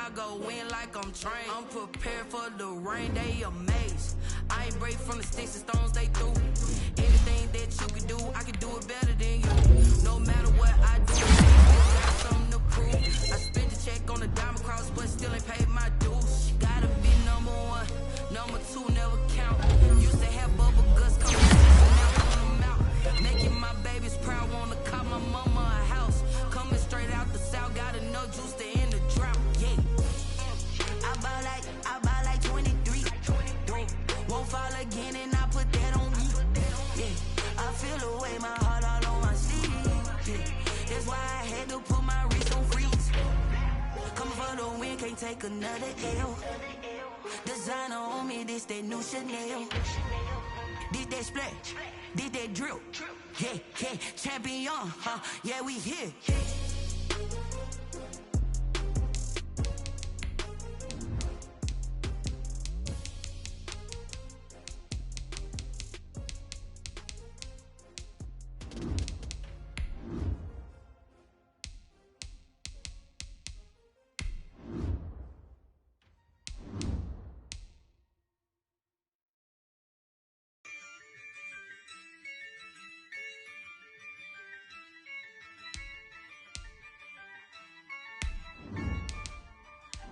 I go in like I'm trained. I'm prepared for the rain, they amazed. I ain't brave from the sticks and stones they threw. Anything that you can do, I can do it better than you. No matter what I do, I got something to prove. I spent the check on the diamond cross, but still ain't paid my dues. Gotta be number one, number two never count. Used to have bubble guts coming out, making my babies proud. Wanna call my mama a house. Coming straight out the south, got enough juice to end the drought. Yeah, I buy like 23. Won't fall again, and I put that on me. Yeah, I feel the way, my heart all on my sleeve. Yeah, that's why I had to put my wrist on freeze. Coming for the win, can't take another L. Designer on me, this that new Chanel. Did that splash, did that drill. Yeah, champion, huh? Yeah, we here.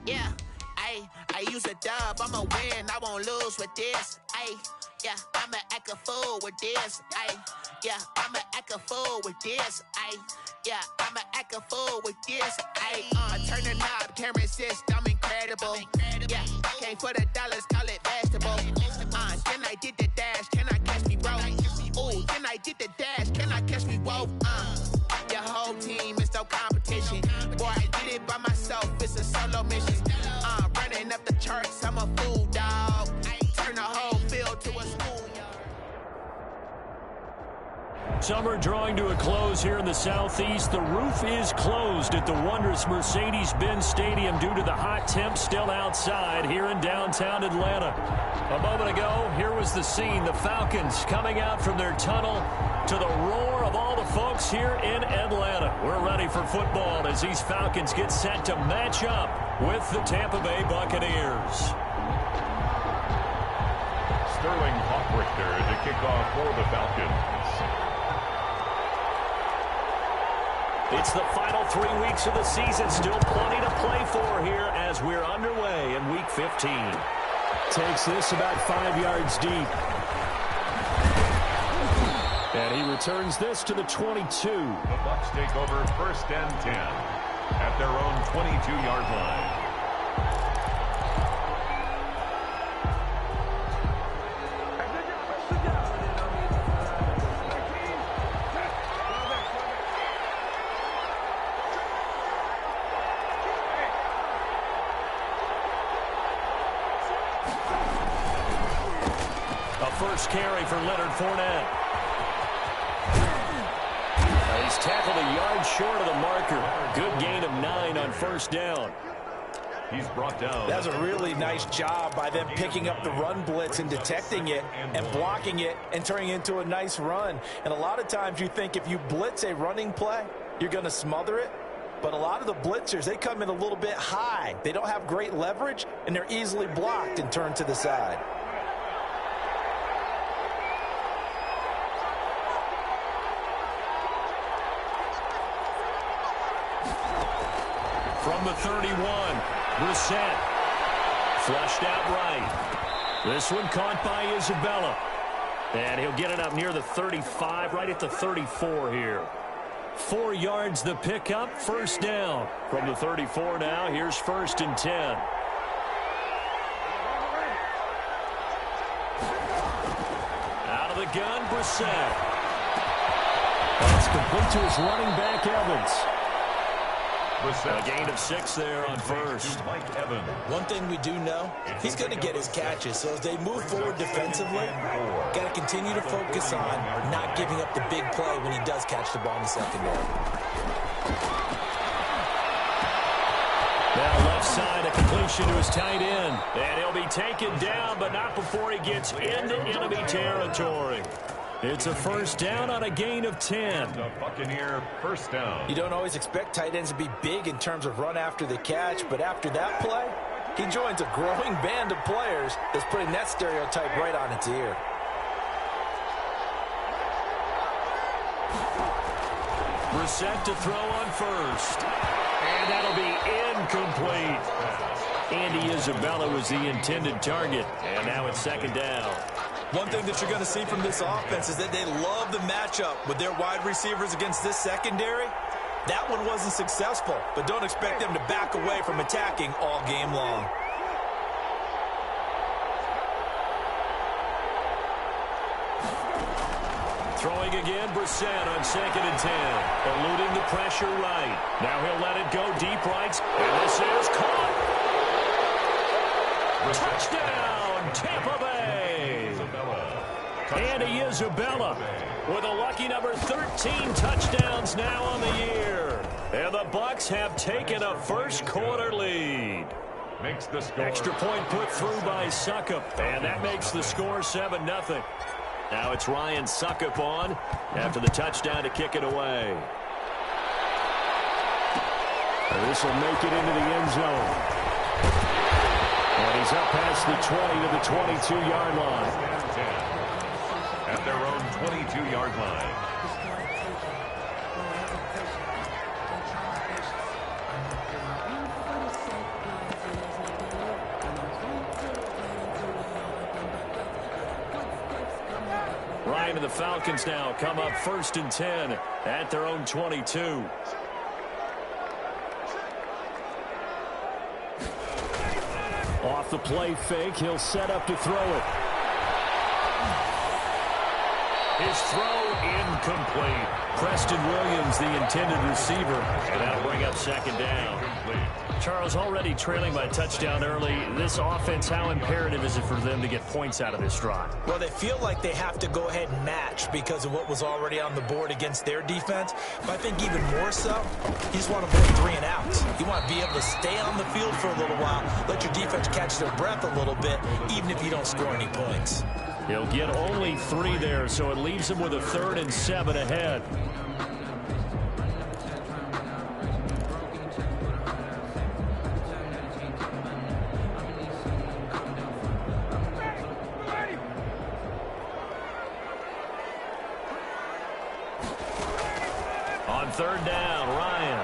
Yeah, I use a dub, I'ma win, I won't lose with this. Yeah, I'ma act a fool with this. Yeah, I'ma act a fool with this. Yeah, I'ma act a fool with this. Turn the knob, can't resist, I'm incredible. Yeah, came for the dollars, call it vegetable. Then I did the dash, can I catch me, bro? Ooh, then I did the dash, can I catch me, whoa? Your whole team is no competition. Boy, I did it by myself, it's a solo mission. Running up the charts, I'm a fool, dog. Turn the whole field to a school. Summer drawing to a close here in the southeast. The roof is closed at the wondrous Mercedes-Benz Stadium due to the hot temps still outside here in downtown Atlanta. A moment ago, here was the scene. The Falcons coming out from their tunnel to the roar of all the folks here in Atlanta. We're ready for football as these Falcons get set to match up with the Tampa Bay Buccaneers. Sterling Hawkrichter to kick off for the Falcons. It's the final 3 weeks of the season. Still plenty to play for here as we're underway in Week 15. Takes this about 5 yards deep. And he returns this to the 22. The Bucs take over 1st and 10 at their own 22-yard line. First carry for Leonard Fournette. He's tackled a yard short of the marker. Good gain of 9 on 1st down. He's brought down. That's a really nice job by them picking up the run blitz and detecting it and blocking it and turning it into a nice run. And a lot of times you think if you blitz a running play, you're going to smother it. But a lot of the blitzers, they come in a little bit high. They don't have great leverage, and they're easily blocked and turned to the side. From the 31, Brissett. Flushed out right. This one caught by Isabella. And he'll get it up near the 35, right at the 34 here. 4 yards the pickup, 1st down. From the 34 now, here's 1st and 10. Out of the gun, Brissett. That's complete to his running back, Evans. A gain of 6 there on 1st. Mike Evans. One thing we do know, he's going to get his catches. So as they move forward defensively, got to continue to focus on not giving up the big play when he does catch the ball in the secondary. Now left side, a completion to his tight end. And he'll be taken down, but not before he gets into enemy territory. It's a first down on a gain of 10. The Buccaneer first down. You don't always expect tight ends to be big in terms of run after the catch, but after that play, he joins a growing band of players that's putting that stereotype right on its ear. Brissett to throw on first. And that'll be incomplete. Andy Isabella was the intended target. And now it's second down. One thing that you're going to see from this offense is that they love the matchup with their wide receivers against this secondary. That one wasn't successful, but don't expect them to back away from attacking all game long. Throwing again, Brissett on 2nd and 10. Eluding the pressure right. Now he'll let it go deep right. And this is caught. Touchdown, Tampa Bay. Andy Isabella with a lucky number 13 touchdowns now on the year. And the Bucs have taken a first quarter lead. Makes the score. Extra point put through by Suckup. And that makes the score 7-0. Now it's Ryan Suckup on after the touchdown to kick it away. This will make it into the end zone. And he's up past the 20 to the 22-yard line. At their own 22-yard line. Ryan and the Falcons now come up 1st and 10 at their own 22. Off the play fake, he'll set up to throw it. His throw incomplete. Preston Williams, the intended receiver, and that'll bring up 2nd down. Charles, already trailing by a touchdown early. This offense, how imperative is it for them to get points out of this drive? Well, they feel like they have to go ahead and match because of what was already on the board against their defense. But I think even more so, you just want to avoid 3 and outs. You want to be able to stay on the field for a little while, let your defense catch their breath a little bit, even if you don't score any points. He'll get only 3 there, so it leaves him with a 3rd and 7 ahead. On 3rd down, Ryan.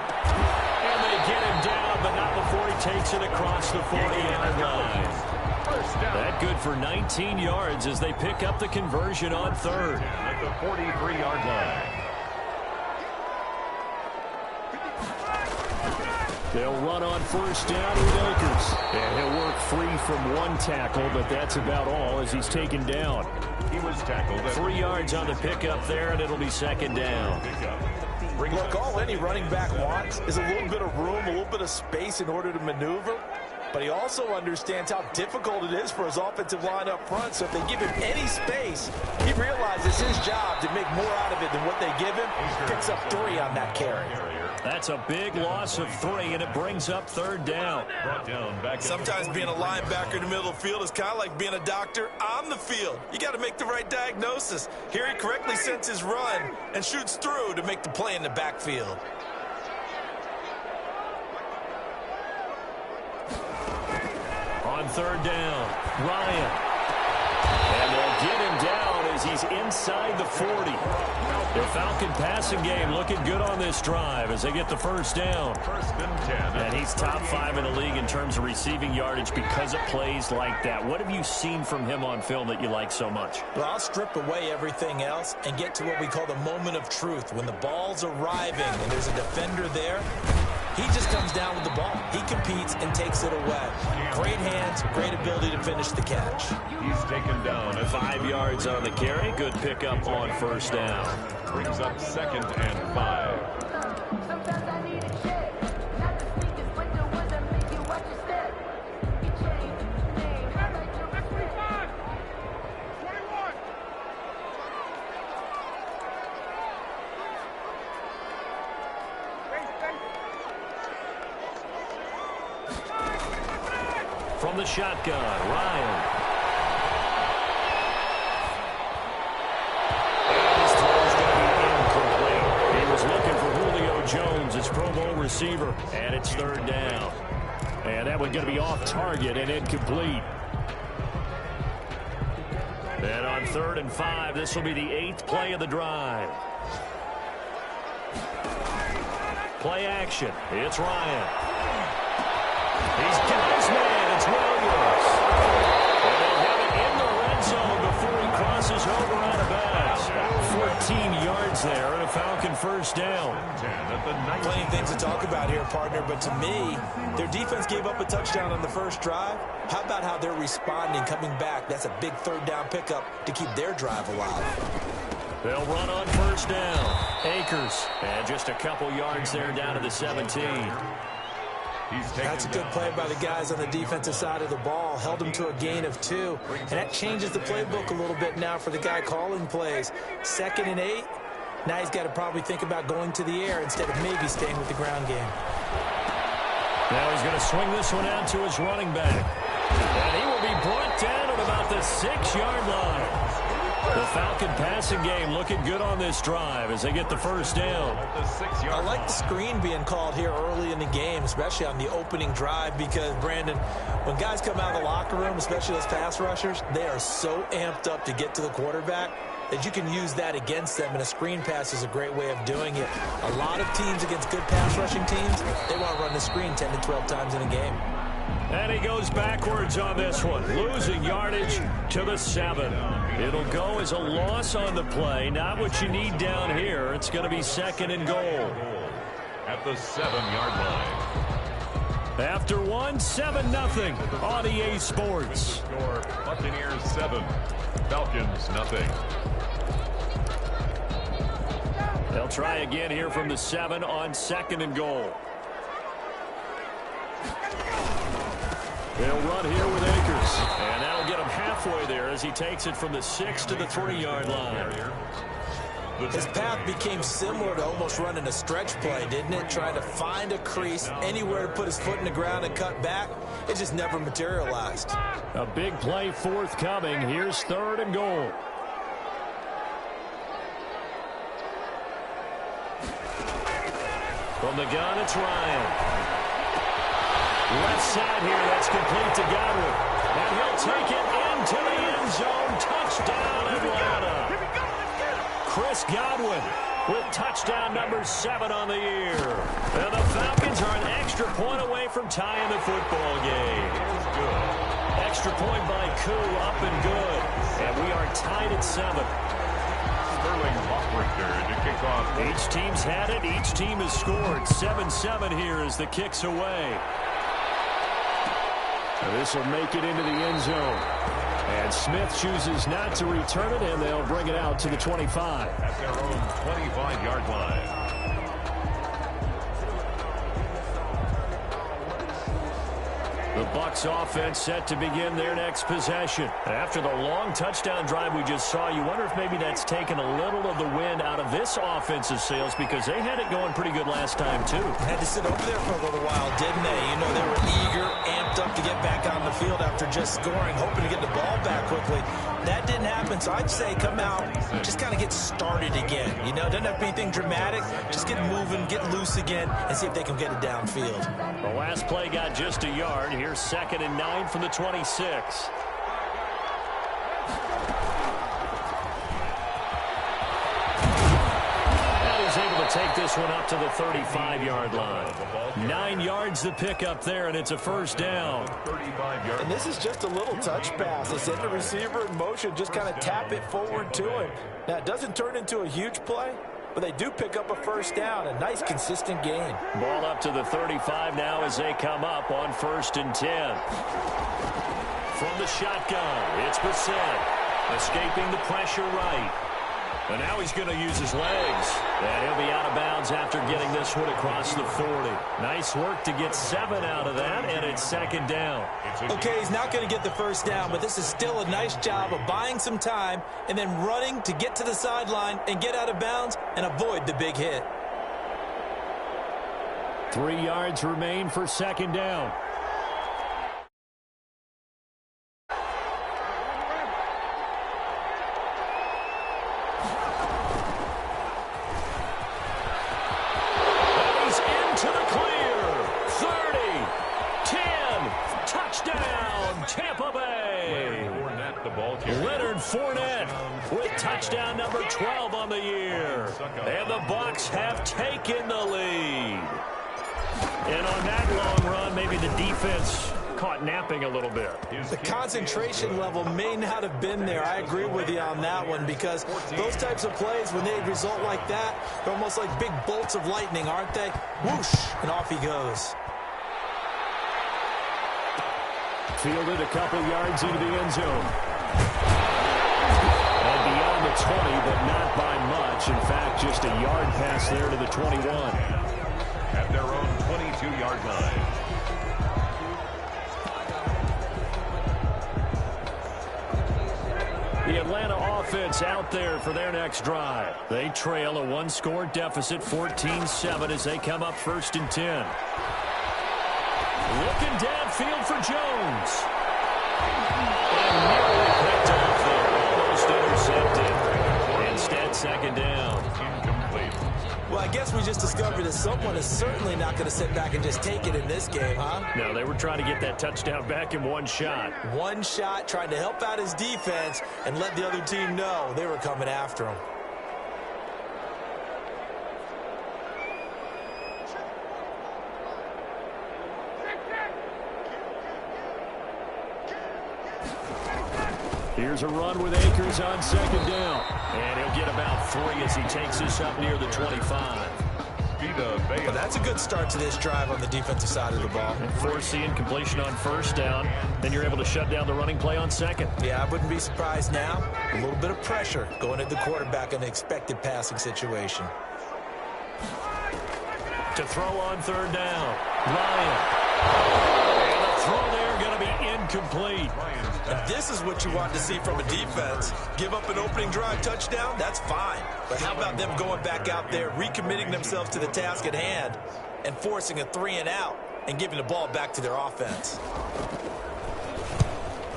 And they get him down, but not before he takes it across the 40-yard line. That good for 19 yards as they pick up the conversion on 3rd. At the 43-yard line. They'll run on 1st down with Akers. And he'll work free from 1 tackle, but that's about all as he's taken down. He was tackled. 3 yards on the pickup there, and it'll be 2nd down. Look, all any running back wants is a little bit of room, a little bit of space in order to maneuver. But he also understands how difficult it is for his offensive line up front. So if they give him any space, he realizes his job to make more out of it than what they give him. He picks up 3 on that carry. That's a big loss of 3, and it brings up 3rd down. Sometimes being a linebacker in the middle of the field is kind of like being a doctor on the field. You got to make the right diagnosis. Here he correctly sends his run and shoots through to make the play in the backfield. On 3rd down, Ryan. And they'll get him down as he's inside the 40. The Falcon passing game looking good on this drive as they get the 1st down. 1st and 10. And he's top 5 in the league in terms of receiving yardage because of plays like that. What have you seen from him on film that you like so much? Well, I'll strip away everything else and get to what we call the moment of truth. When the ball's arriving and there's a defender there, he just comes down with the ball. He competes and takes it away. Great hands, great ability to finish the catch. He's taken down at 5 yards on the carry. Good pickup on 1st down. Brings up 2nd and 5. Sometimes I need a check. Not the sneakers, but the ones that make you watch your step. You change your name. I like your best 25. 21. From the shotgun, Ryan. receiver, and it's third down. And that one's going to be off target and incomplete. And on 3rd and 5, this will be the 8th play of the drive. Play action. It's Ryan. He's got his man. It's Williams. And they'll have it in the red zone before he crosses over out of bounds. 14 yards there and a Falcon first down. Plenty of things to talk about here, partner, but to me, their defense gave up a touchdown on the first drive. How about how they're responding, coming back? That's a big third down pickup to keep their drive alive. They'll run on first down. Akers. And just a couple yards there down to the 17. That's a good play by the guys on the defensive side of the ball. Held them to a gain of 2. And that changes the playbook a little bit now for the guy calling plays. 2nd and 8. Now he's got to probably think about going to the air instead of maybe staying with the ground game. Now he's going to swing this one out to his running back. And he will be brought down at about the 6-yard line. The Falcon passing game looking good on this drive as they get the first down. I like the screen being called here early in the game, especially on the opening drive, because, Brandon, when guys come out of the locker room, especially those pass rushers, they are so amped up to get to the quarterback that you can use that against them, and a screen pass is a great way of doing it. A lot of teams against good pass rushing teams, they want to run the screen 10 to 12 times in a game. And he goes backwards on this one, losing yardage to the 7. It'll go as a loss on the play. Not what you need down here. It's going to be 2nd and goal. At the 7-yard line. After 1, 7-0 on EA Sports. Score, Buccaneers 7, Falcons nothing. They'll try again here from the 7 on 2nd and goal. They'll run here with Akers. And that'll get him halfway there as he takes it from the 6 to the 3-yard line. His path became similar to almost running a stretch play, didn't it? Trying to find a crease, anywhere to put his foot in the ground and cut back. It just never materialized. A big play forthcoming. Here's 3rd and goal. From the gun, it's Ryan. Left side here, that's complete to Godwin. And he'll take it into the end zone. Touchdown, Atlanta. Chris Godwin with touchdown number 7 on the year. And the Falcons are an extra point away from tying the football game. Extra point by Koo, up and good. And we are tied at 7. To kick off. Each team's had it. Each team has scored. 7-7 here as the kick's away. This will make it into the end zone. And Smith chooses not to return it, and they'll bring it out to the 25. At their own 25-yard line. The Bucs offense set to begin their next possession. After the long touchdown drive we just saw, you wonder if maybe that's taken a little of the wind out of this offensive sails, because they had it going pretty good last time, too. Had to sit over there for a little while, didn't they? You know, they were eager, amped up to get back on the field after just scoring, hoping to get the ball back quickly. That didn't happen, so I'd say come out, just kind of get started again. You know, doesn't have to be anything dramatic. Just get moving, get loose again, and see if they can get it downfield. The last play got just a yard. Here's 2nd and 9 from the 26. And he's able to take this one up to the 35-yard line. 9 yards to pick up there, and it's a first down. And this is just a little touch pass. They send the receiver in motion, just kind of tap it forward to him. Now, it doesn't turn into a huge play, but they do pick up a first down. A nice, consistent gain. Ball up to the 35 now as they come up on 1st and 10. From the shotgun, it's Brissett, escaping the pressure right. And now he's going to use his legs. And he'll be out of bounds after getting this one across the 40. Nice work to get 7 out of that, and it's 2nd down. Okay, he's not going to get the first down, but this is still a nice job of buying some time and then running to get to the sideline and get out of bounds and avoid the big hit. 3 yards remain for 2nd down. To the clear. Tampa Bay. Leonard Fournette with touchdown number 12 on the year. And the Bucs have taken the lead. And on that long run, maybe the defense caught napping a little bit. The concentration level may not have been there. I agree with you on that one, because those types of plays, when they result like that, they're almost like big bolts of lightning, aren't they? Whoosh, and off he goes. Fielded a couple yards into the end zone. And beyond the 20, but not by much. In fact, just a yard pass there to the 21. At their own 22-yard line. The Atlanta offense out there for their next drive. They trail a one-score deficit, 14-7, as they come up 1st and 10. Looking downfield for Jones. And nearly picked off there. Almost intercepted. Instead, 2nd down. Incomplete. Well, I guess we just discovered that someone is certainly not going to sit back and just take it in this game, huh? No, they were trying to get that touchdown back in one shot. One shot, trying to help out his defense and let the other team know they were coming after him. Here's a run with Akers on 2nd down. And he'll get about 3 as he takes this up near the 25. Well, that's a good start to this drive on the defensive side of the ball. And forcing completion on 1st down. Then you're able to shut down the running play on 2nd. Yeah, I wouldn't be surprised now. A little bit of pressure going at the quarterback in the expected passing situation. To throw on 3rd down. Ryan. And the throw there going to be incomplete. And this is what you want to see from a defense. Give up an opening drive touchdown, that's fine. But how about them going back out there, recommitting themselves to the task at hand, and forcing a 3-and-out and giving the ball back to their offense?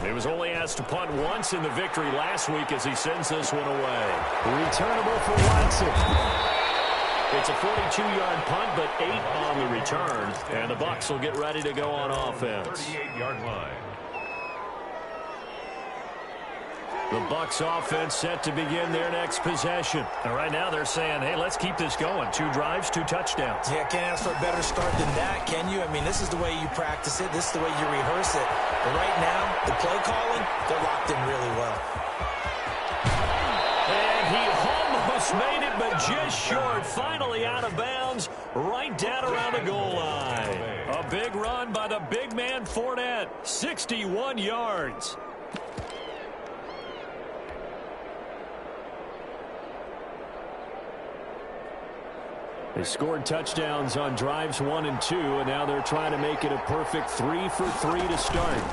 He was only asked to punt once in the victory last week as he sends this one away. Returnable for Watson. It's a 42-yard punt, but 8 on the return. And the Bucs will get ready to go on offense. 38-yard line. The Bucs offense set to begin their next possession. And right now they're saying, hey, let's keep this going. 2 drives, 2 touchdowns. Yeah, can't ask for a better start than that, can you? I mean, this is the way you practice it. This is the way you rehearse it. But right now, the play calling, they're locked in really well. And he almost made it, but just short. Finally out of bounds, right down around the goal line. A big run by the big man Fournette, 61 yards. They scored touchdowns on drives 1 and 2, and now they're trying to make it a perfect 3 for 3 to start.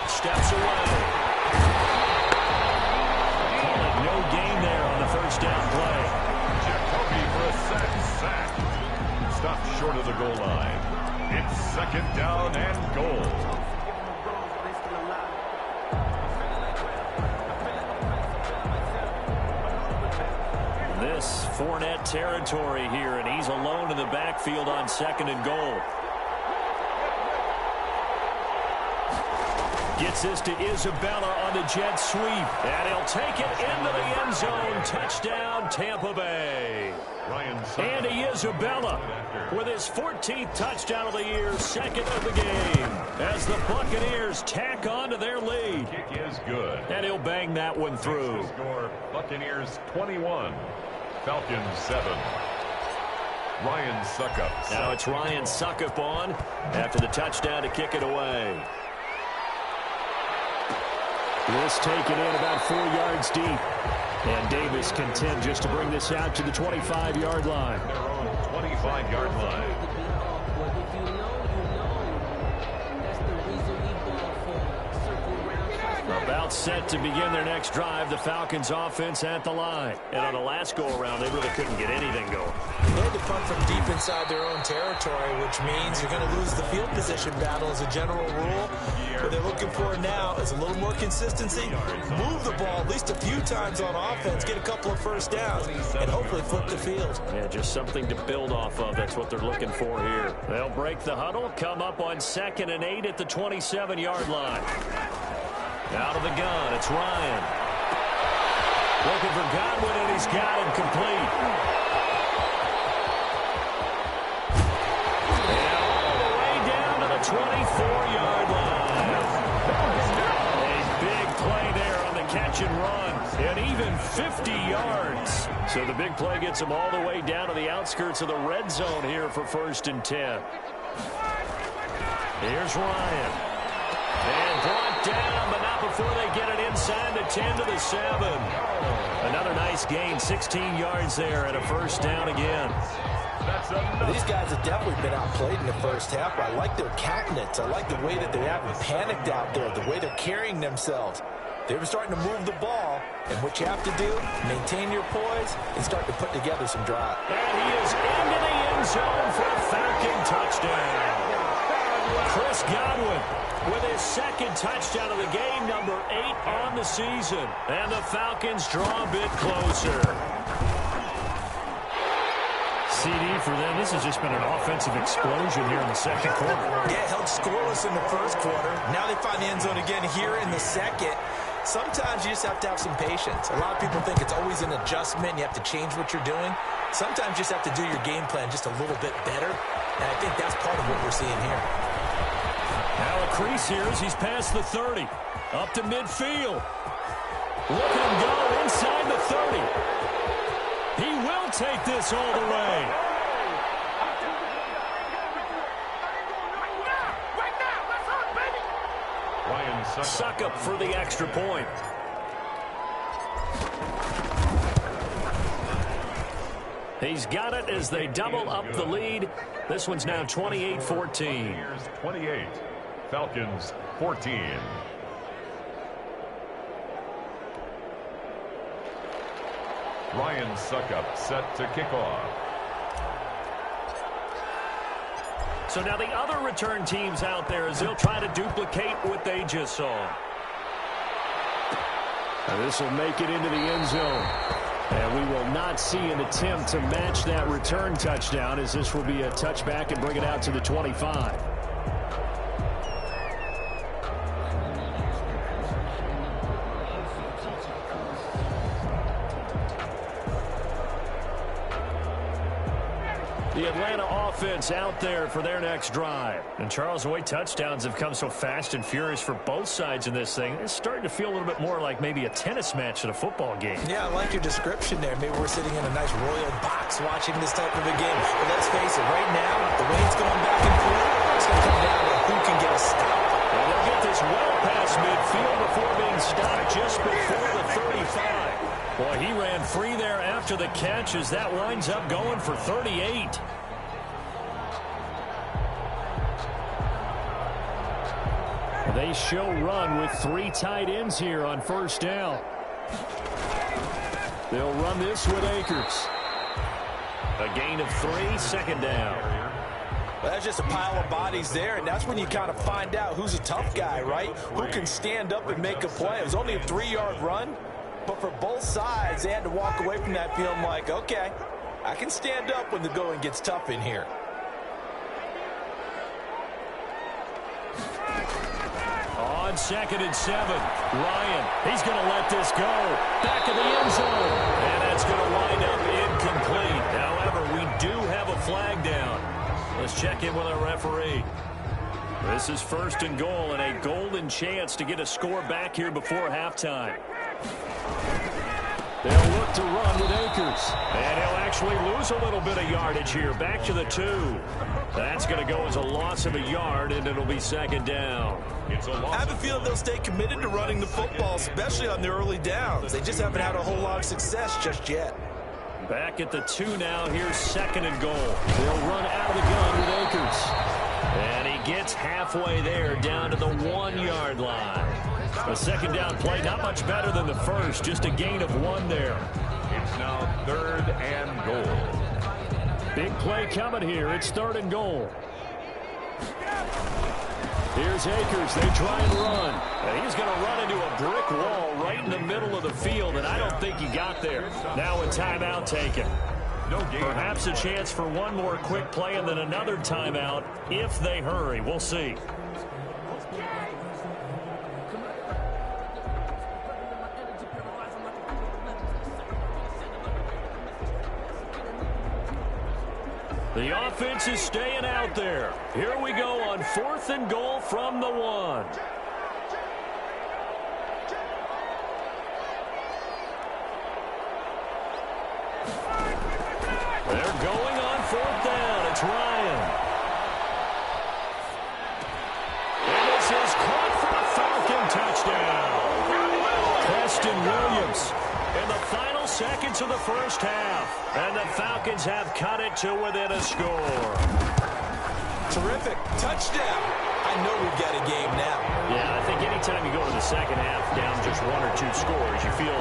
Steps away. Call it no gain there on the 1st down play. Jacoby for a sack. Stopped short of the goal line. It's 2nd down and goal. This Fournette territory here, and he's alone in the backfield on 2nd and goal. Gets this to Isabella on the jet sweep, and he'll take it into the end zone. Touchdown, Tampa Bay. Andy Isabella with his 14th touchdown of the year, 2nd of the game, as the Buccaneers tack on to their lead. Kick is good. And he'll bang that one through. Score Buccaneers 21. Falcons 7. Ryan Suckup. Now it's Ryan Suckup on after the touchdown to kick it away. This taken in about 4 yards deep. And Davis content just to bring this out to the 25-yard line. Their own 25-yard line. About set to begin their next drive. The Falcons offense at the line. And on the last go-around, they really couldn't get anything going. They had to punt from deep inside their own territory, which means you're going to lose the field position battle as a general rule. What they're looking for now is a little more consistency, move the ball at least a few times on offense, get a couple of first downs, and hopefully flip the field. Yeah, just something to build off of. That's what they're looking for here. They'll break the huddle, come up on 2nd and 8 at the 27-yard line. Out of the gun, it's Ryan. Looking for Godwin, and he's got him complete. And all the way down to the 24-yard line. A big play there on the catch and run, and even 50 yards. So the big play gets him all the way down to the outskirts of the red zone here for 1st and 10. Here's Ryan. And brought down, but not before they get it inside the 10 to the 7. Another nice gain, 16 yards there, and a first down again. These guys have definitely been outplayed in the first half. I like their countenance. I like the way that they haven't panicked out there, the way they're carrying themselves. They were starting to move the ball, and what you have to do, maintain your poise and start to put together some drive. And he is into the end zone for a Falcon touchdown. Chris Godwin with his 2nd touchdown of the game, number 8 on the season. And the Falcons draw a bit closer. CD for them. This has just been an offensive explosion here in the 2nd quarter. Yeah, held scoreless in the 1st quarter. Now they find the end zone again here in the 2nd. Sometimes you just have to have some patience. A lot of people think it's always an adjustment. You have to change what you're doing. Sometimes you just have to do your game plan just a little bit better. And I think that's part of what we're seeing here. Now a crease here as he's past the 30. Up to midfield. Look at him go inside the 30. He will take this all the way. Suckup for the extra point. He's got it as they double up the lead. This one's now 28-14. 28, Falcons 14. Ryan Suckup set to kick off. So now the other return teams out there as they'll try to duplicate what they just saw. This will make it into the end zone. And we will not see an attempt to match that return touchdown as this will be a touchback and bring it out to the 25. The Atlanta offense out there for their next drive. And Charles, the way touchdowns have come so fast and furious for both sides in this thing, it's starting to feel a little bit more like maybe a tennis match at a football game. Yeah, I like your description there. Maybe we're sitting in a nice royal box watching this type of a game. But let's face it, right now, the way it's going back and forth, it's going to come down to who can get a stop. And they'll get this well past midfield before being stopped just before the 35. Boy, he ran free there after the catch as that winds up going for 38. They show run with 3 tight ends here on first down. They'll run this with Akers. A gain of 3, 2nd down. Well, that's just a pile of bodies there, and that's when you kind of find out who's a tough guy, right? Who can stand up and make a play. It was only a 3-yard run, but for both sides, they had to walk away from that feeling like, okay, I can stand up when the going gets tough in here. On 2nd and 7, Ryan, he's going to let this go. Back of the end zone. And that's going to wind up incomplete. However, we do have a flag down. Let's check in with our referee. This is 1st and goal and a golden chance to get a score back here before halftime. They'll look to run with Akers. And he'll actually lose a little bit of yardage here. Back to the 2. That's going to go as a loss of a yard, and it'll be 2nd down. I have a feeling they'll stay committed to running the football, especially on the early downs. They just haven't had a whole lot of success just yet. Back at the 2 now. Here's 2nd and goal. They'll run out of the gun with Akers. And he gets halfway there down to the 1-yard line. A 2nd down play, not much better than the first, just a gain of 1 there. It's now 3rd and goal. Big play coming here. It's 3rd and goal. Here's Akers. They try and run. And he's going to run into a brick wall right in the middle of the field, and I don't think he got there. Now a timeout taken. Perhaps a chance for one more quick play and then another timeout if they hurry. We'll see. The offense is staying out there. Here we go on 4th and goal from the 1. They're going on 4th down. It's Ryan. And this is caught for a Falcon touchdown. Preston Williams in the final seconds of the first half. And the Falcons have cut it to within a score. Terrific. Touchdown. I know we've got a game now. Yeah, I think anytime you go to the second half down just 1 or 2 scores, you feel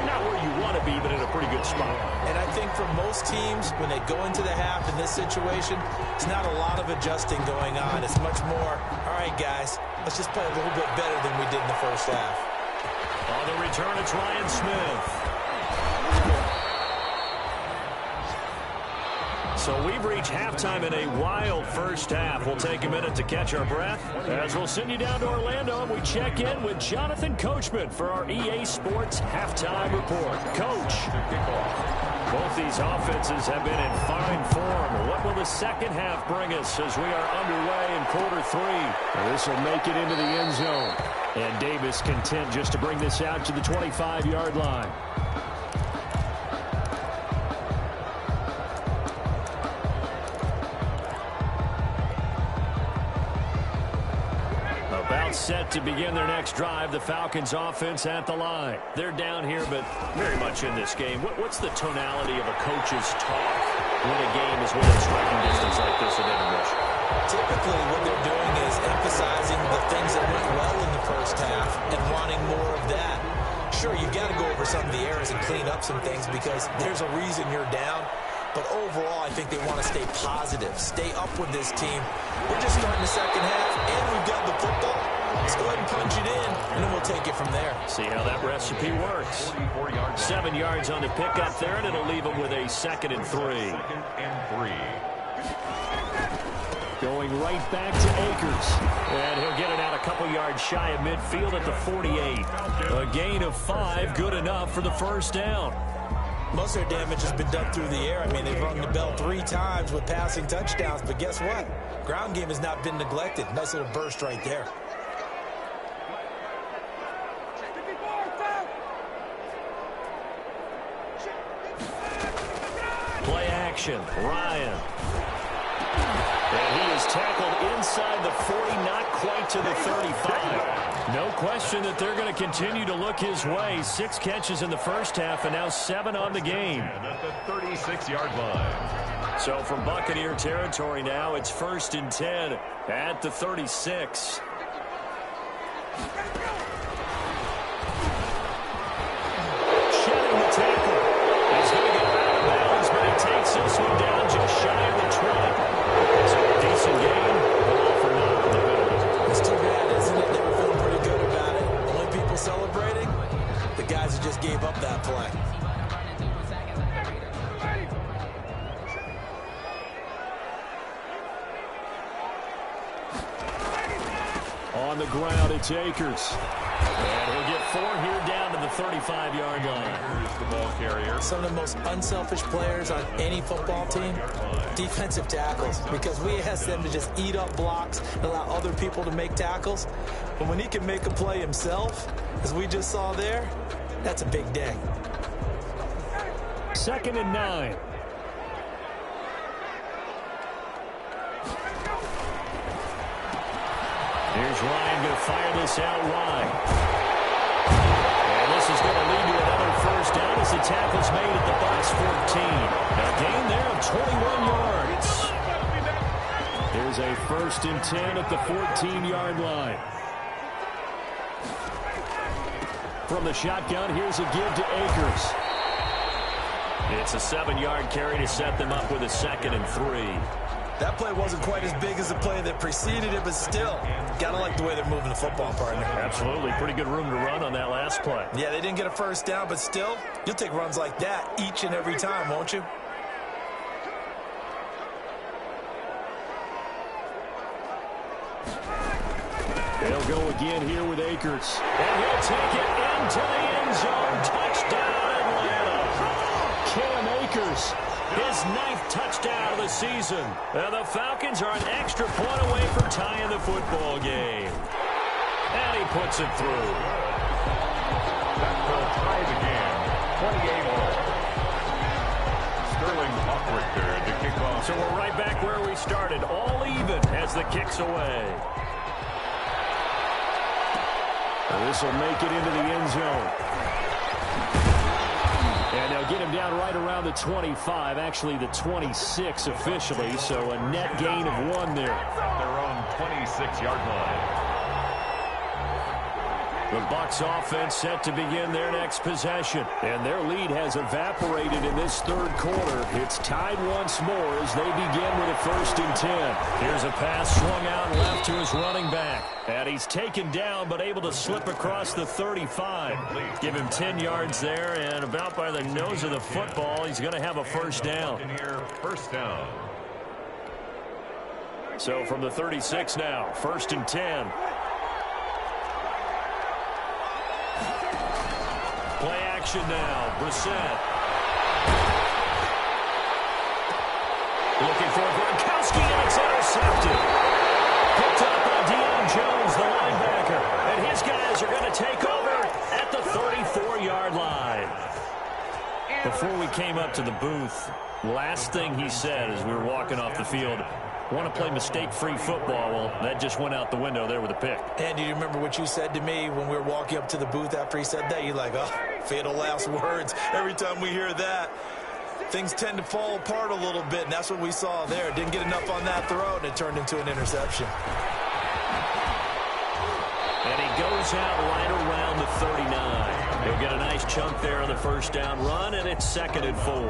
not where you want to be, but in a pretty good spot. And I think for most teams, when they go into the half in this situation, it's not a lot of adjusting going on. It's much more, all right, guys, let's just play a little bit better than we did in the first half. On the return, it's Ryan Smith. So we've reached halftime in a wild first half. We'll take a minute to catch our breath as we'll send you down to Orlando and we check in with Jonathan Coachman for our EA Sports Halftime Report. Coach, both these offenses have been in fine form. What will the second half bring us as we are underway in quarter 3? This will make it into the end zone. And Davis content just to bring this out to the 25-yard line. Set to begin their next drive. The Falcons offense at the line. They're down here, but very much in this game. What's the tonality of a coach's talk when a game is within striking distance like this at intermission? Typically, what they're doing is emphasizing the things that went well in the first half and wanting more of that. Sure, you've got to go over some of the errors and clean up some things because there's a reason you're down. But overall, I think they want to stay positive, stay up with this team. We're just starting the second half, and we've got the football. Let's go ahead and punch it in, and then we'll take it from there. See how that recipe works. 7 yards on the pickup there, and it'll leave them with a 2nd and 3. Going right back to Akers. And he'll get it out a couple yards shy of midfield at the 48. A gain of 5, good enough for the first down. Most of their damage has been done through the air. I mean, they've rung the bell 3 times with passing touchdowns, but guess what? Ground game has not been neglected. Nice little burst right there. Play action, Ryan. And he is tackled inside the 40, not quite to the 35. No question that they're going to continue to look his way. 6 catches in the first half and now 7 on the game. And at the 36-yard line. So from Buccaneer territory now, it's 1st and 10 at the 36. Shedding the tackle. He's going to get out of bounds, but he takes this one down just shy of the 20. So a decent game, but all for naught in the penalty. It's too bad, isn't it? They were feeling pretty good about it. Only people celebrating, the guys who just gave up that play. On the ground, it's Akers. And he'll get 4 here down to the 35-yard line. Here's the ball carrier. Some of the most unselfish players on any football team, defensive tackles, because we ask them to just eat up blocks and allow other people to make tackles. But when he can make a play himself, as we just saw there, that's a big day. 2nd and 9. Here's Ryan going to fire this out wide. And this is going to lead to another first down as the tackle's made at the Bucs 14. A gain there of 21 yards. Here's a 1st and 10 at the 14-yard line. From the shotgun, here's a give to Akers. It's a 7-yard carry to set them up with a 2nd and 3. That play wasn't quite as big as the play that preceded it, but still, gotta like the way they're moving the football, partner. Absolutely. Pretty good room to run on that last play. Yeah, they didn't get a first down, but still, you'll take runs like that each and every time, won't you? They'll go again here with Akers. And he'll take it into the end zone. Touchdown, Atlanta. Cam Akers, his 9th touchdown of the season. And the Falcons are an extra point away from tying the football game. And he puts it through. That will tie the game. 28-all. Sterling Hawkwrichter to kick off. So we're right back where we started. All even as the kick's away. This will make it into the end zone. And they'll get him down right around the 25, actually the 26 officially, so a net gain of 1 there. Their own 26-yard line. The Bucs offense set to begin their next possession. And their lead has evaporated in this 3rd quarter. It's tied once more as they begin with a 1st and 10. Here's a pass swung out left to his running back. And he's taken down but able to slip across the 35. Give him 10 yards there, and about by the nose of the football, he's going to have a 1st down. First down. So from the 36 now, 1st and 10. Play action now. Brissett. Looking for Gronkowski, and it's intercepted. Picked up by Deion Jones, the linebacker. And his guys are going to take over at the 34-yard line. Before we came up to the booth, last thing he said as we were walking off the field, want to play mistake-free football. Well, that just went out the window there with a pick. And do you remember what you said to me when we were walking up to the booth after he said that? You're like, oh, fatal last words. Every time we hear that, things tend to fall apart a little bit, and that's what we saw there. Didn't get enough on that throw, and it turned into an interception. And he goes out right around the 39. He'll get a nice chunk there on the 1st down run, and it's 2nd and 4.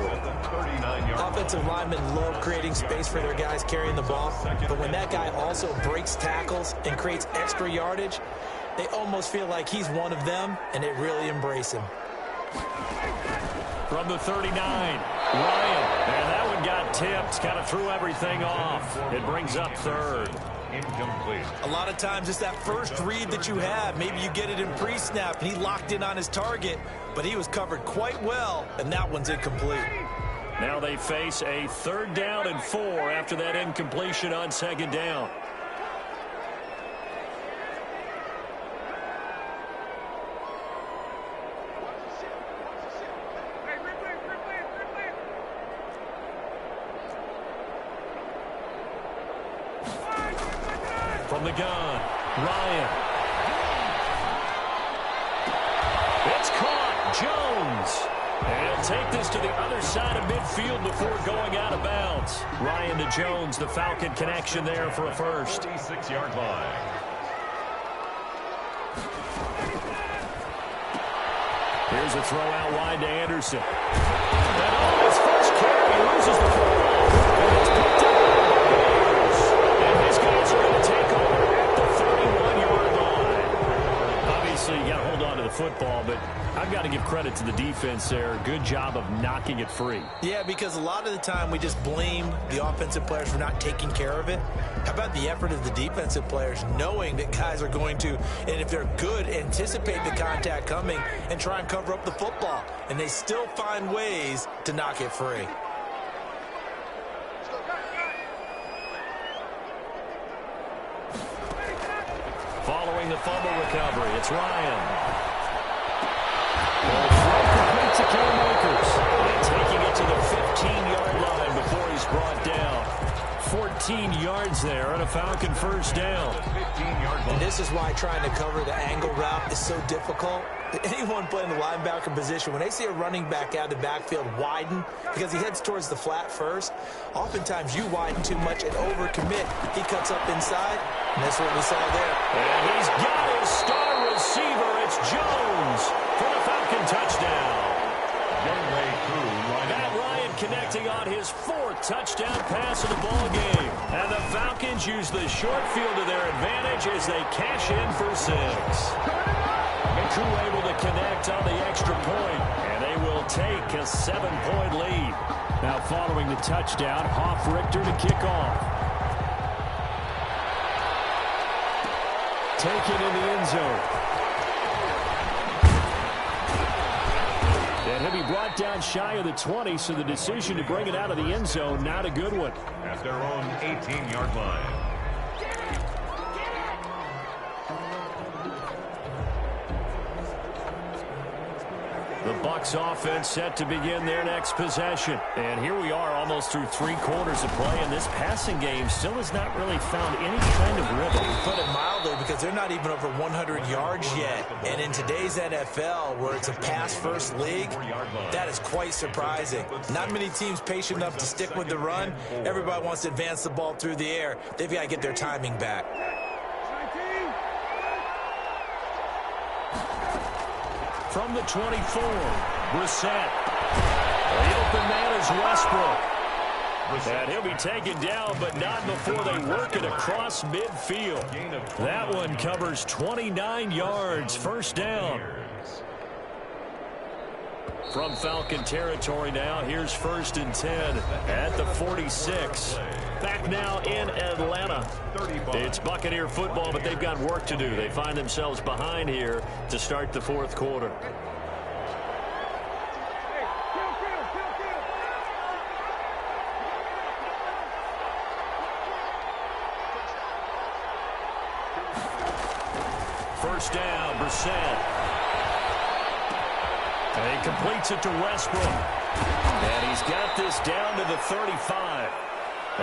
Offensive linemen love creating space for their guys carrying the ball, but when that guy also breaks tackles and creates extra yardage, they almost feel like he's one of them, and they really embrace him. From the 39, Ryan, and that one got tipped, kind of threw everything off. It brings up 3rd. Incomplete. A lot of times it's that first read that you have. Maybe you get it in pre-snap, and he locked in on his target, but he was covered quite well, and that one's incomplete. Now they face a 3rd down and 4 after that incompletion on 2nd down. From the gun, Ryan. It's caught. Jones. And he'll take this to the other side of midfield before going out of bounds. Ryan to Jones, the Falcon connection there for a 1st. 36-yard line. Here's a throw out wide to Anderson. And on his first carry, he loses the football. And it's picked up by the Buccaneers. And his guys are going to take over at the 31-yard line. Obviously, you got to hold on to the football, but I've got to give credit to the defense there. Good job of knocking it free. Yeah, because a lot of the time we just blame the offensive players for not taking care of it. How about the effort of the defensive players knowing that guys are going to, and if they're good, anticipate the contact coming and try and cover up the football. And they still find ways to knock it free. Following the fumble recovery, it's Ryan. Complete to Cam Akers. And taking it to the 15-yard line before he's brought down. 14 yards there and a Falcon 1st down. And this is why trying to cover the angle route is so difficult. Anyone playing the linebacker position, when they see a running back out of the backfield widen because he heads towards the flat first, oftentimes you widen too much and overcommit. He cuts up inside, and that's what we saw there. And he's got his star receiver. It's Jones for the Falcon touchdown. Matt Ryan connecting on his 4th touchdown pass of the ball game. And the Falcons use the short field to their advantage as they cash in for 6. McCoo able to connect on the extra point, and they will take a 7-point lead. Now following the touchdown, Richter to kick off. Taken in the end zone. And he'll be brought down shy of the 20, so the decision to bring it out of the end zone, not a good one. At their own 18-yard line. The Bucs offense set to begin their next possession. And here we are almost through 3 quarters of play, and this passing game still has not really found any kind of rhythm. Put it mildly, because they're not even over 100 yards yet. And in today's NFL, where it's a pass-first league, that is quite surprising. Not many teams patient enough to stick with the run. Everybody wants to advance the ball through the air. They've got to get their timing back. From the 24, Brissett. The open man is Westbrook. And he'll be taken down, but not before they work it across midfield. That one covers 29 yards, first down. From Falcon territory now, here's 1st and 10 at the 46. Back now in Atlanta. It's Buccaneer football, but they've got work to do. They find themselves behind here to start the 4th quarter. First down, Brissett. And he completes it to Westbrook. And he's got this down to the 35.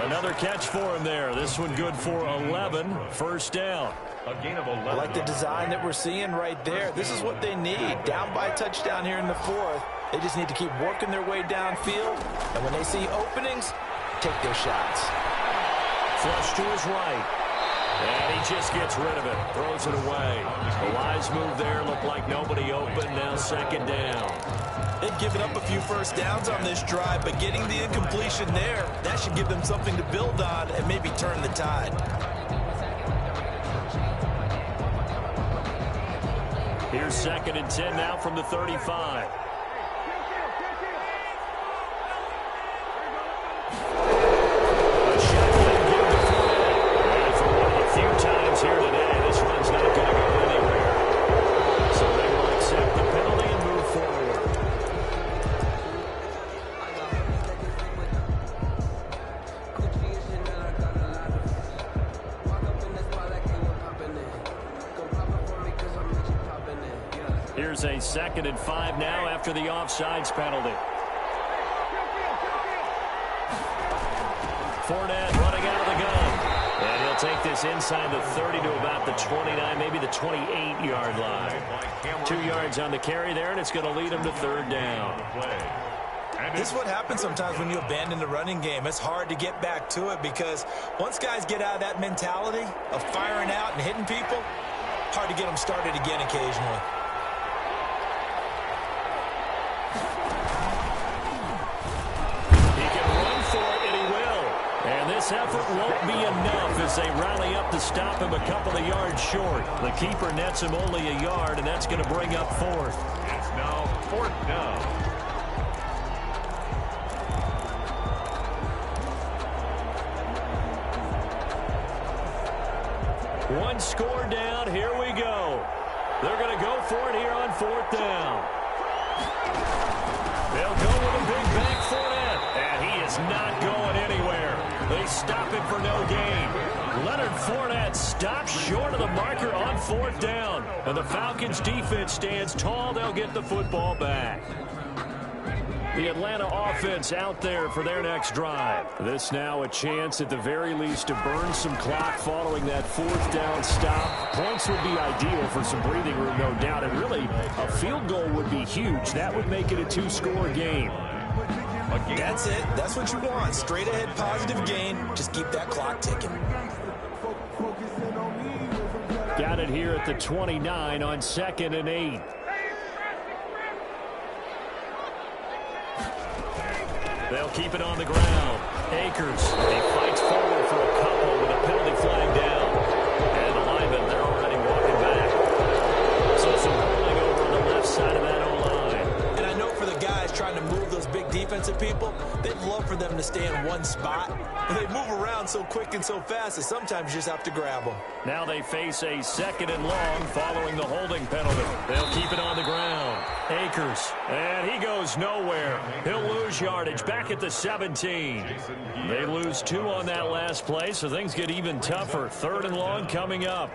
Another catch for him there. This one good for 11. First down. A gain of 11. I like the design that we're seeing right there. This is what they need. Down by a touchdown here in the 4th. They just need to keep working their way downfield. And when they see openings, take their shots. Flush to his right. And he just gets rid of it. Throws it away. The wise move there. Looked like nobody open. Now 2nd down. They've given up a few first downs on this drive, but getting the incompletion there, that should give them something to build on and maybe turn the tide. Here's 2nd and 10 now from the 35. Here today, this one's not going to go anywhere. So they will accept the penalty and move forward. Here's a 2nd and 5 now after the offsides penalty. Fournette running out of the gun. And he'll take this inside the 30 to about the 29, maybe the 28-yard line. 2 yards on the carry there, and it's going to lead him to 3rd down. This is what happens sometimes when you abandon the running game. It's hard to get back to it because once guys get out of that mentality of firing out and hitting people, hard to get them started again occasionally. This effort won't be enough as they rally up to stop him a couple of yards short. The keeper nets him only a yard, and that's going to bring up 4th. It's now 4th down. One score down. Here we go. They're going to go for it here on 4th down. They'll go with a big back Fournette, and he is not going anywhere. They stop it for no gain. Leonard Fournette stops short of the marker on 4th down. And the Falcons defense stands tall. They'll get the football back. The Atlanta offense out there for their next drive. This now a chance at the very least to burn some clock following that 4th down stop. Points would be ideal for some breathing room, no doubt. And really, a field goal would be huge. That would make it a 2-score game. That's it. That's what you want. Straight ahead positive gain. Just keep that clock ticking. Got it here at the 29 on 2nd and 8. They'll keep it on the ground. Akers, he fights forward for a couple with a penalty flag down. And the linemen, they're already walking back. So some holding over on the left side of that O-line. And I know for the guys trying to move those big defensive people, they'd love for them to stay in one spot. But they move around so quick and so fast that sometimes you just have to grab them. Now they face a 2nd and long following the holding penalty. They'll keep it on the ground. Akers, and he goes nowhere. He'll lose yardage back at the 17. They lose 2 on that last play, so things get even tougher. 3rd and long coming up.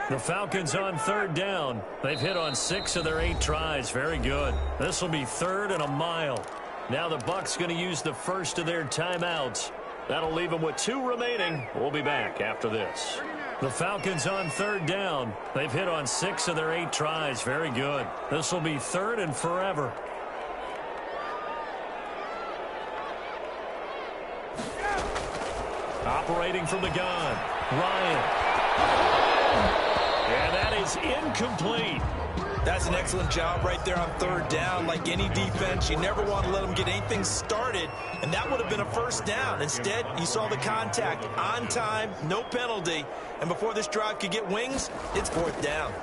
The Falcons on 3rd down. They've hit on 6 of their 8 tries. Very good. This will be 3rd and a mile. Now the Bucs going to use the first of their timeouts. That'll leave them with 2 remaining. We'll be back after this. The Falcons on 3rd down. They've hit on 6 of their 8 tries. Very good. This will be 3rd and forever. Operating from the gun, Ryan. And that is incomplete. That's an excellent job right there on 3rd down. Like any defense, you never want to let them get anything started, and that would have been a 1st down. Instead, you saw the contact on time, no penalty, and before this drive could get wings, it's 4th down.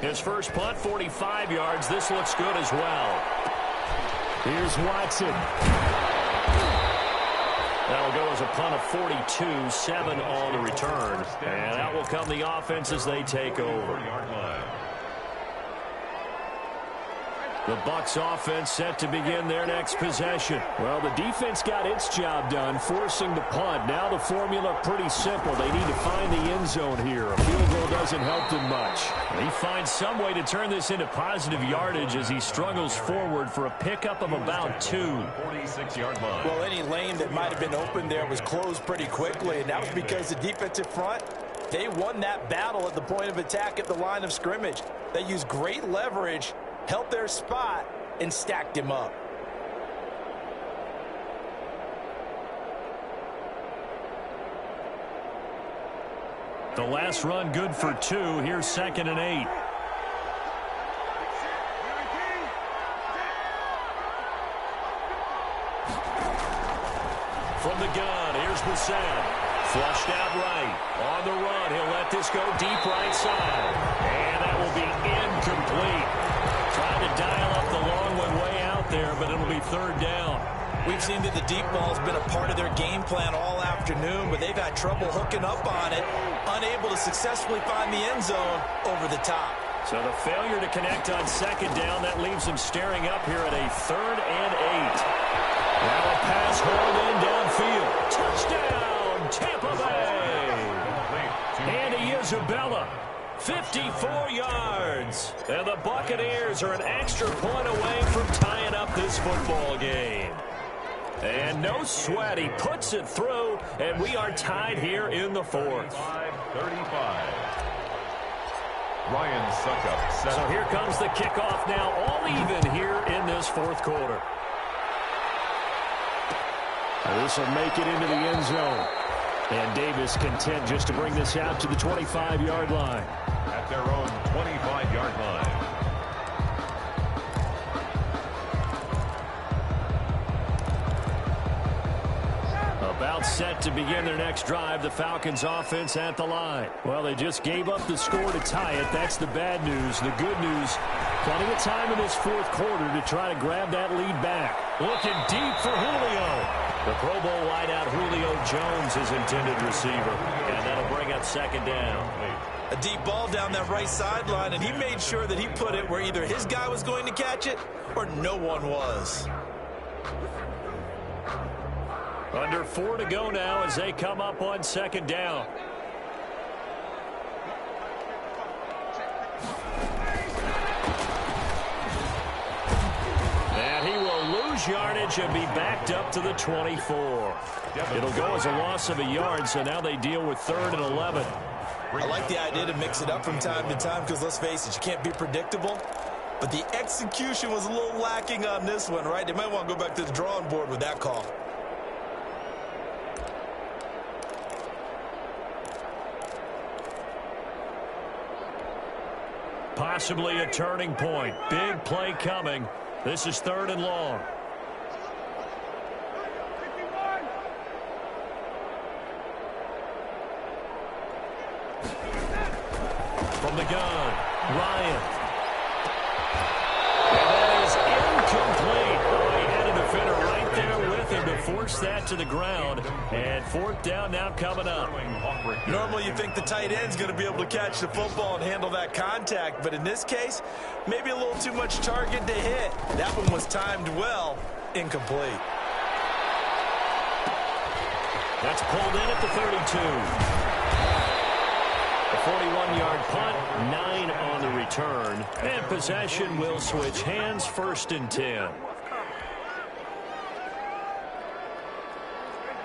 His first punt, 45 yards. This looks good as well. Here's Watson. That'll go as a punt of 42, 7 on the return. And out will come the offense as they take over. The Bucs offense set to begin their next possession. Well, the defense got its job done, forcing the punt. Now the formula pretty simple. They need to find the end zone here. A field goal doesn't help them much. He finds some way to turn this into positive yardage as he struggles forward for a pickup of about 2. 46-yard line. Well, any lane that might have been open there was closed pretty quickly, and that was because the defensive front, they won that battle at the point of attack at the line of scrimmage. They used great leverage, held their spot, and stacked him up. The last run good for 2. Here's 2nd and 8. From the gun, here's Brissett. Flushed out right. On the run, he'll let this go deep right side. And that will be incomplete. Trying to dial up the long one way out there, but it'll be 3rd down. We've seen that the deep ball's been a part of their game plan all afternoon, but they've had trouble hooking up on it, unable to successfully find the end zone over the top. So the failure to connect on 2nd down, that leaves them staring up here at a 3rd and 8. Now a pass hauled in downfield. Touchdown, Tampa Bay. Andy Isabella, 54 yards. And the Buccaneers are an extra point away from tying up this football game. And no sweat, he puts it through, and we are tied here in the 4th. 35. Ryan Suckup. So here comes the kickoff now, all even here in this 4th quarter. This will make it into the end zone. And Davis content just to bring this out to the 25-yard line. At their own 25-yard line. About set to begin their next drive, the Falcons offense at the line. Well, they just gave up the score to tie it. That's the bad news. The good news, plenty of time in this 4th quarter to try to grab that lead back. Looking deep for Julio. The Pro Bowl wideout Julio Jones is intended receiver. And that'll bring up 2nd down. A deep ball down that right sideline, and he made sure that he put it where either his guy was going to catch it or no one was. Under 4 to go now as they come up on 2nd down. And he will lose yardage and be backed up to the 24. It'll go as a loss of a yard, so now they deal with 3rd and 11. I like the idea to mix it up from time to time because, let's face it, you can't be predictable. But the execution was a little lacking on this one, right? They might want to go back to the drawing board with that call. Possibly a turning point. Big play coming. This is 3rd and long. From the gun, Ryan. And that is incomplete. Oh, he had a defender right there with him to force that to the ground. And 4th down now coming up. Normally you think the tight end's going to be able to catch the football and handle that contact, but in this case, maybe a little too much target to hit. That one was timed well, incomplete. That's pulled in at the 32. A 41-yard punt, 9 on the return. And possession will switch hands, 1st and 10.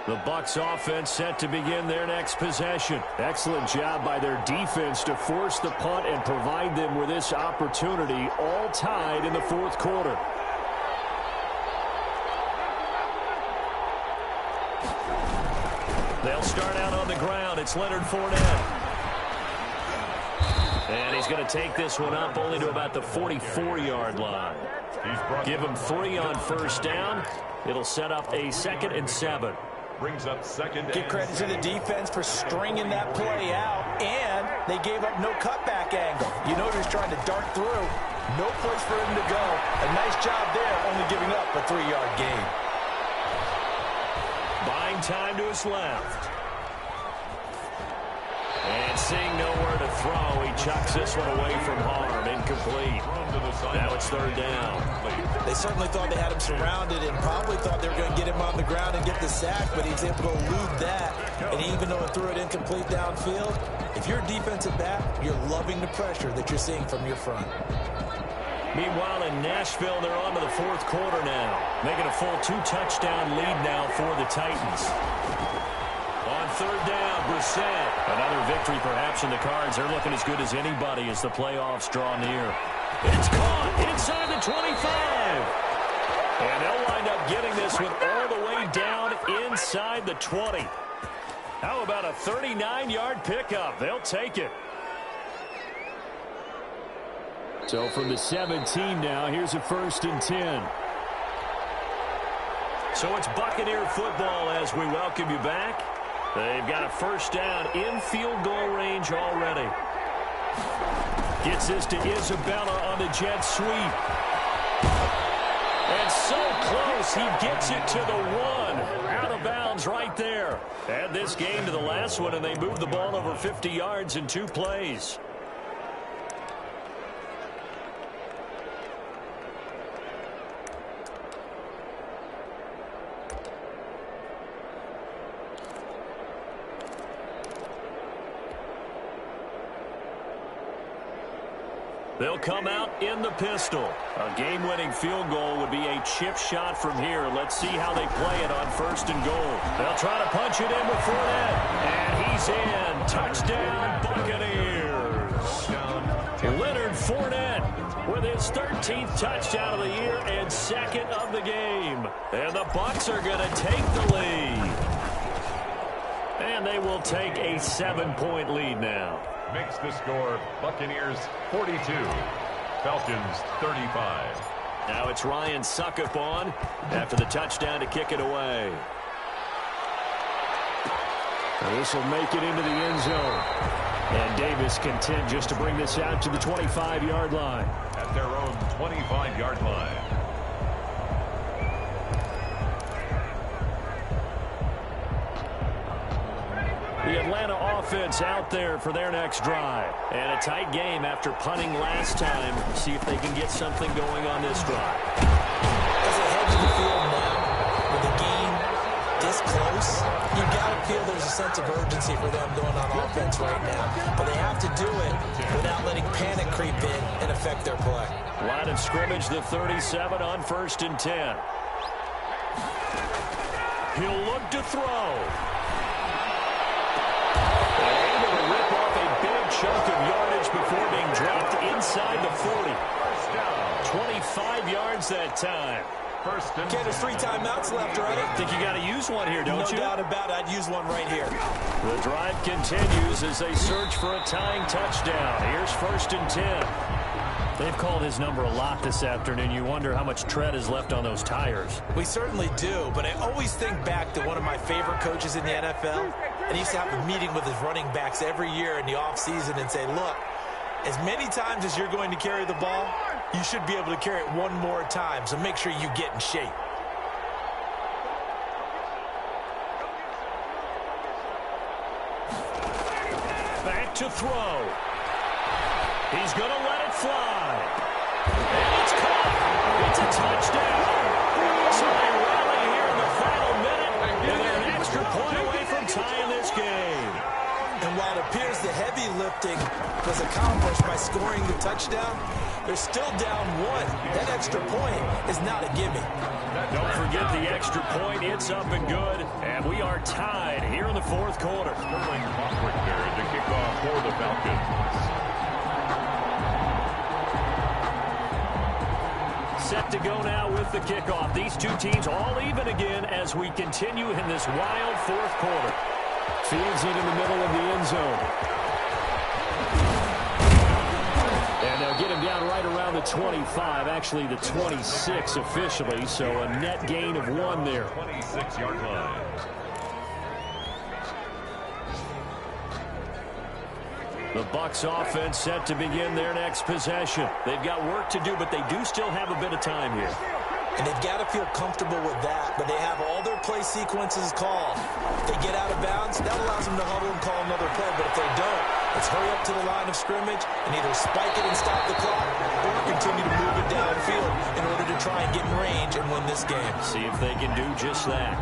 The Bucs offense set to begin their next possession. Excellent job by their defense to force the punt and provide them with this opportunity, all tied in the 4th quarter. They'll start out on the ground. It's Leonard Fournette. And he's going to take this one up only to about the 44-yard line. Give him 3 on 1st down. It'll set up a 2nd and 7. Brings up 2nd. Give credit to the defense for stringing that play out, and they gave up no cutback angle. You know he was trying to dart through. No place for him to go. A nice job there, only giving up a 3-yard gain. Buying time to his left. And seeing nowhere to throw, he chucks this one away from harm. Incomplete. Now it's 3rd down. They certainly thought they had him surrounded and probably thought they were going to get him on the ground and get the sack, but he was able to elude that. And even though he threw it incomplete downfield, if you're a defensive back, you're loving the pressure that you're seeing from your front. Meanwhile, in Nashville, they're on to the 4th quarter now, making a full 2-touchdown lead now for the Titans. On 3rd down, Brissett. Another victory perhaps in the cards. They're looking as good as anybody as the playoffs draw near. It's caught inside the 25. And they'll wind up getting this one all the way down inside the 20. How about a 39-yard pickup? They'll take it. So from the 17 now, here's a 1st and 10. So it's Buccaneer football as we welcome you back. They've got a 1st down in field goal range already. Gets this to Isabella on the jet sweep. And so close, he gets it to the 1. Out of bounds right there. Add this game to the last one, and they move the ball over 50 yards in 2 plays. They'll come out in the pistol. A game-winning field goal would be a chip shot from here. Let's see how they play it on 1st and goal. They'll try to punch it in with Fournette. And he's in. Touchdown, Buccaneers. Leonard Fournette with his 13th touchdown of the year and 2nd of the game. And the Bucs are going to take the lead. And they will take a 7-point lead now. Makes the score Buccaneers 42, Falcons 35. Now it's Ryan Suckup on after the touchdown to kick it away. This will make it into the end zone. And Davis content just to bring this out to the 25-yard line. At their own 25-yard line. The Atlanta offense out there for their next drive. And a tight game after punting last time. See if they can get something going on this drive. As they head to the field now, with the game this close, you've got to feel there's a sense of urgency for them going on offense right now. But they have to do it without letting panic creep in and affect their play. Line of scrimmage, the 37 on 1st and 10. He'll look to throw. Chunk of yardage before being dropped inside the 40. 25 yards that time. Okay, there's 3 timeouts left, right? Think you got to use one here, don't you? No doubt about it. I'd use one right here. The drive continues as they search for a tying touchdown. Here's 1st and 10. They've called his number a lot this afternoon. You wonder how much tread is left on those tires. We certainly do, but I always think back to one of my favorite coaches in the NFL. And he used to have a meeting with his running backs every year in the offseason and say, look, as many times as you're going to carry the ball, you should be able to carry it one more time, so make sure you get in shape. Back to throw. He's going to let it fly. And it's caught. It's a touchdown. So they rally here in the final minute, and they're an extra point away from tying this game. And while it appears the heavy lifting was accomplished by scoring the touchdown, they're still down one. That extra point is not a gimme. Don't forget the extra point. It's up and good. And we are tied here in the fourth quarter. Sterling Crawford there to kick off for the Falcons. Set to go now with the kickoff. These two teams all even again as we continue in this wild fourth quarter. Fields it in the middle of the end zone. And they'll get him down right around the 25, actually the 26 officially, so a net gain of 1 there. 26-yard line. The Bucs offense set to begin their next possession. They've got work to do, but they do still have a bit of time here. And they've got to feel comfortable with that, but they have all their play sequences called. If they get out of bounds, that allows them to huddle and call another play, but if they don't, let's hurry up to the line of scrimmage and either spike it and stop the clock or continue to move it downfield in order to try and get in range and win this game. See if they can do just that.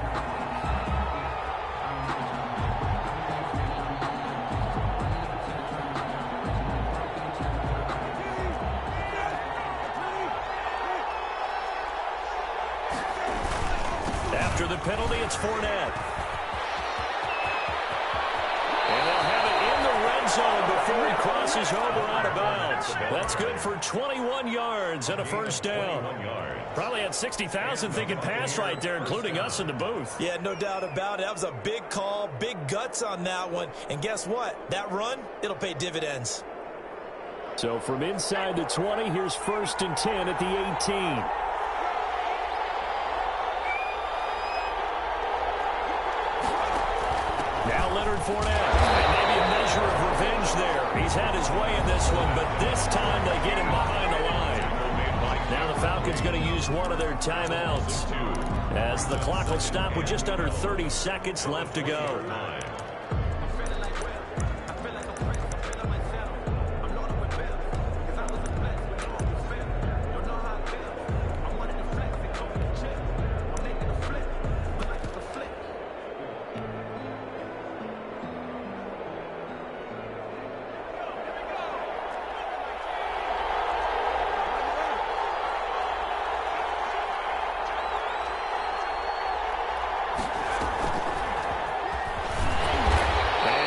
After the penalty, it's Fournette. And they'll have it in the red zone before he crosses over out of bounds. That's good for 21 yards and a first down. Probably had 60,000 thinking pass right there, including us in the booth. Yeah, no doubt about it. That was a big call, big guts on that one. And guess what? That run, it'll pay dividends. So from inside the 20, here's 1st and 10 at the 18. Fournette, and maybe a measure of revenge there. He's had his way in this one, but this time they get him behind the line. Now the Falcons going to use one of their timeouts as the clock will stop with just under 30 seconds left to go.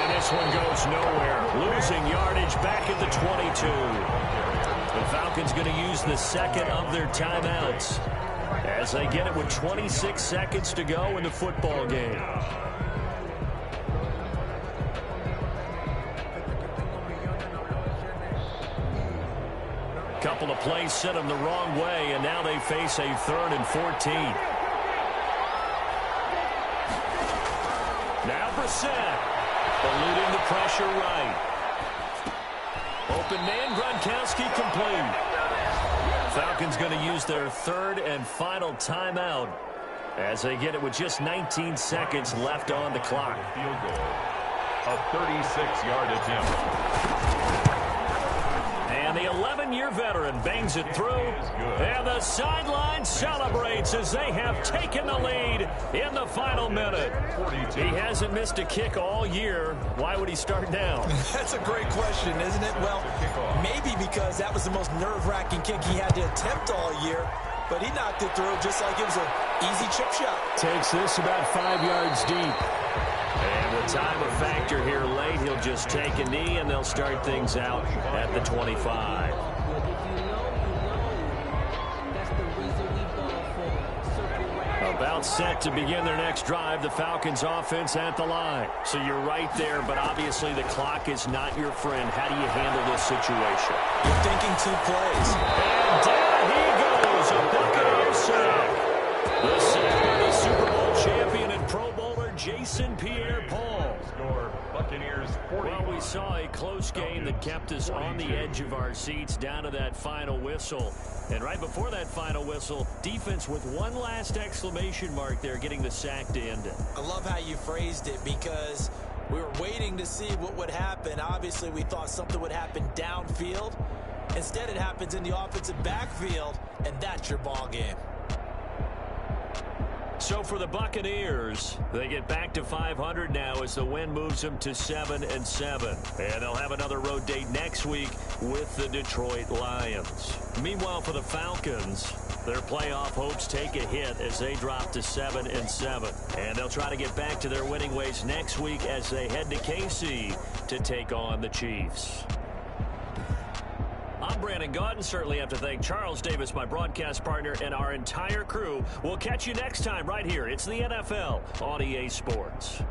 This one goes nowhere. Losing yardage back at the 22. The Falcons going to use the second of their timeouts as they get it with 26 seconds to go in the football game. Couple of plays sent them the wrong way, and now they face a 3rd and 14. Now Brissett. Eluding the pressure right. Open man, Gronkowski complete. Falcons going to use their 3rd and final timeout as they get it with just 19 seconds left on the clock. Field goal. A 36-yard attempt. And the 11-year veteran bangs it through. And the sideline celebrates as they have taken the lead in the final minute. He hasn't missed a kick all year. Why would he start now? That's a great question, isn't it? Well, maybe because that was the most nerve-wracking kick he had to attempt all year. But he knocked it through just like it was an easy chip shot. Takes this about 5 yards deep. And with time a factor here late, he'll just take a knee, and they'll start things out at the 25. About set to begin their next drive, the Falcons offense at the line. So you're right there, but obviously the clock is not your friend. How do you handle this situation? You're thinking 2 plays. And down he goes, a Buccaneer sack. The sack of the Super Bowl champion and Pro Bowler Jason Pierre-Paul. Score Buccaneers 40. Well, we saw a close game that kept us on the edge of our seats down to that final whistle. And right before that final whistle, defense with one last exclamation mark there, getting the sack to end it. I love how you phrased it because we were waiting to see what would happen. Obviously, we thought something would happen downfield. Instead, it happens in the offensive backfield, and that's your ball game. So for the Buccaneers, they get back to 500 now as the win moves them to 7-7. And they'll have another road date next week with the Detroit Lions. Meanwhile, for the Falcons, their playoff hopes take a hit as they drop to 7-7. And they'll try to get back to their winning ways next week as they head to KC to take on the Chiefs. I'm Brandon Gaudin. Certainly have to thank Charles Davis, my broadcast partner, and our entire crew. We'll catch you next time right here. It's the NFL on EA Sports.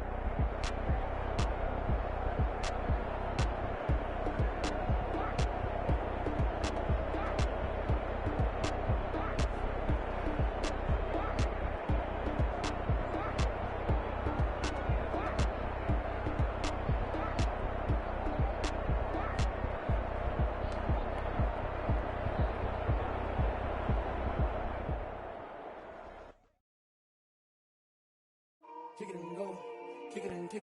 Kick it and go. Kick it and kick.